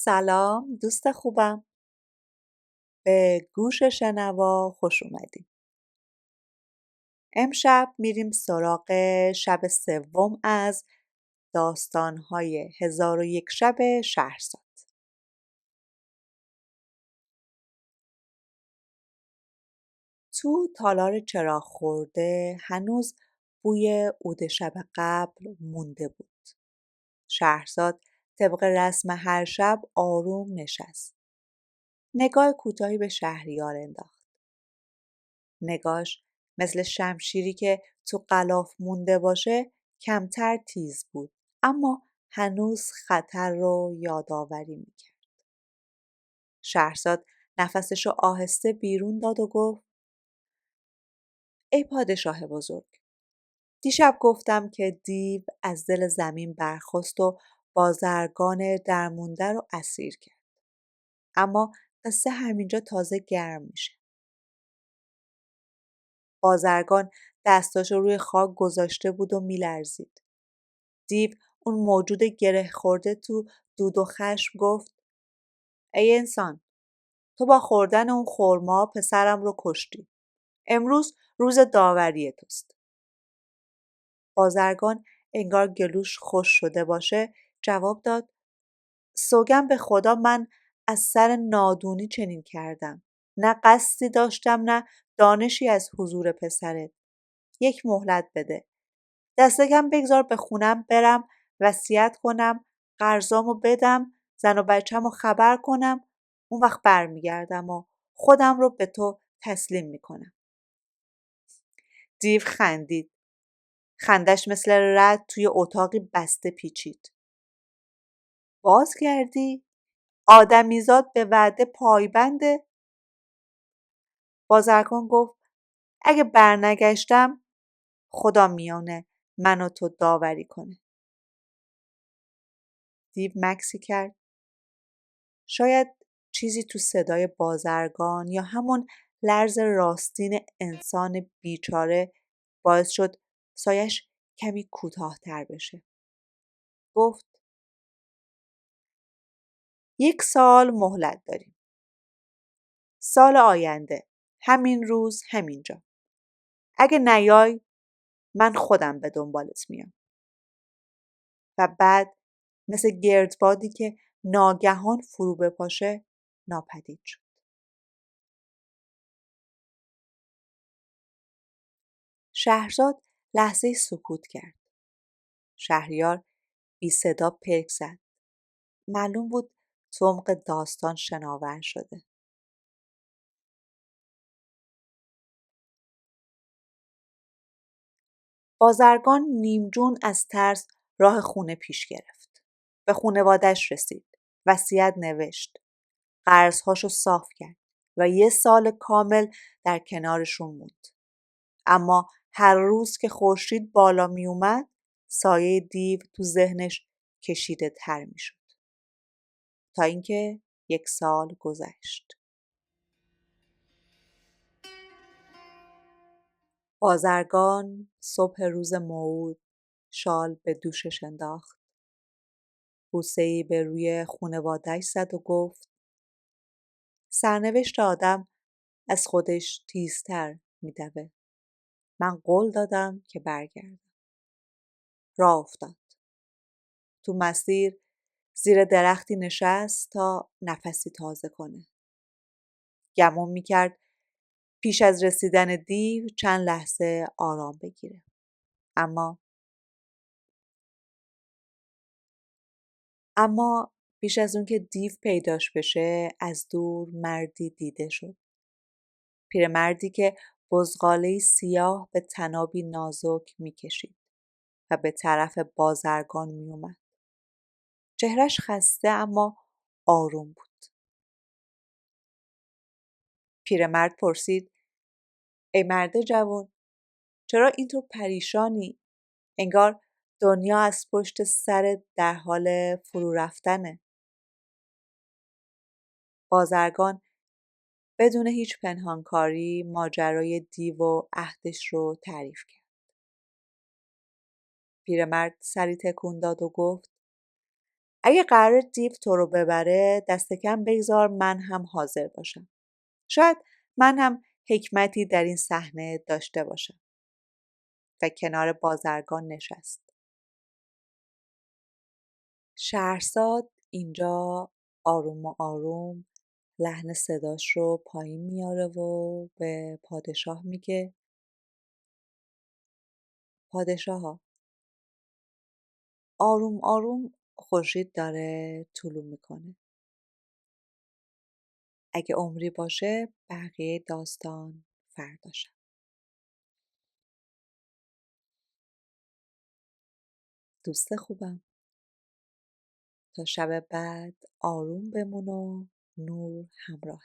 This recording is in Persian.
سلام دوست خوبم. به گوش شنوا خوش اومدیم. امشب میریم سراغ شب سوم از داستان‌های 1001 شب شهرزاد. تو تالار چراغ خورده هنوز بوی عود شب قبل مونده بود. شهرزاد طبق رسم هر شب آروم نشست. نگاه کوتاهی به شهریار انداخت. نگاهش مثل شمشیری که تو غلاف مونده باشه کمتر تیز بود، اما هنوز خطر رو یادآوری میکرد. شهرزاد نفسشو آهسته بیرون داد و گفت: ای پادشاه بزرگ، دیشب گفتم که دیو از دل زمین برخاست و بازرگان درمونده رو اسیر کرد. اما قصه همینجا تازه گرم میشه. بازرگان دستاشو روی خاک گذاشته بود و میلرزید. دیو، اون موجود گره خورده تو دود و خشم، گفت: ای انسان، تو با خوردن اون خرما پسرم رو کشتی. امروز روز داوری توست. بازرگان انگار گلوش خوش شده باشه جواب داد: سوگند به خدا من از سر نادونی چنین کردم. نه قصدی داشتم نه دانشی از حضور پسرت. یک مهلت بده. دست کم بگذار به خونم برم، وصیت کنم، قرضامو بدم، زن و بچه‌مو خبر کنم، اون وقت برمیگردم و خودم رو به تو تسلیم میکنم. دیو خندید. خندش مثل رعد توی اتاقی بسته پیچید. باز کردی؟ آدمیزاد به وعده پایبنده؟ بازرگان گفت: اگه برنگشتم خدا میانه من و تو داوری کنه. دیو مکسی کرد. شاید چیزی تو صدای بازرگان یا همون لرز راستین انسان بیچاره باعث شد سایش کمی کوتاه‌تر بشه. گفت: 1 سال مهلت داریم. سال آینده، همین روز، همینجا. اگه نیای من خودم به دنبالت میام. و بعد مثل گردبادی که ناگهان فرو بپاشه ناپدید شد. شهرزاد لحظه سکوت کرد. شهریار بی صدا پلک زد. معلوم بود تو عمق داستان شناور شده. بازرگان نیمجون از ترس راه خونه پیش گرفت. به خونوادش رسید. وصیت نوشت. قرضهاشو صاف کرد و 1 سال کامل در کنارشون موند. اما هر روز که خورشید بالا می اومد سایه دیو تو ذهنش کشیده تر می شد. تا اینکه 1 سال گذشت. بازرگان صبح روز موعود شال به دوشش انداخت. بوسه‌ای به روی خونواده‌اش زد و گفت: سرنوشت آدم از خودش تیزتر می‌دوه. من قول دادم که برگردم. راه افتاد. تو مسیر زیر درختی نشست تا نفسی تازه کنه. گمون می‌کرد پیش از رسیدن دیو چند لحظه آرام بگیره. اما پیش از اون که دیو پیداش بشه از دور مردی دیده شد. پیرمردی که بزغاله‌ای سیاه به تنابی نازک می‌کشید و به طرف بازرگان می‌اومد. چهرش خسته اما آروم بود. پیرمرد پرسید: ای مرد جوان، چرا اینطور پریشانی؟ انگار دنیا از پشت سرت در حال فرو رفتنه. بازرگان بدون هیچ پنهانکاری ماجرای دیو و عهدش رو تعریف کرد. پیرمرد سری تکون داد و گفت: اگه قرار دیو تو رو ببره دست کم بگذار من هم حاضر باشم. شاید من هم حکمتی در این صحنه داشته باشم. و کنار بازرگان نشست. شهرزاد اینجا آروم و آروم لحن صداش رو پایین میاره و به پادشاه میگه پادشاها آروم آروم خورشید داره طلوع میکنه. اگه عمری باشه بقیه داستان فردا شب. دوست خوبم تا شب بعد آروم بمون و نور همراه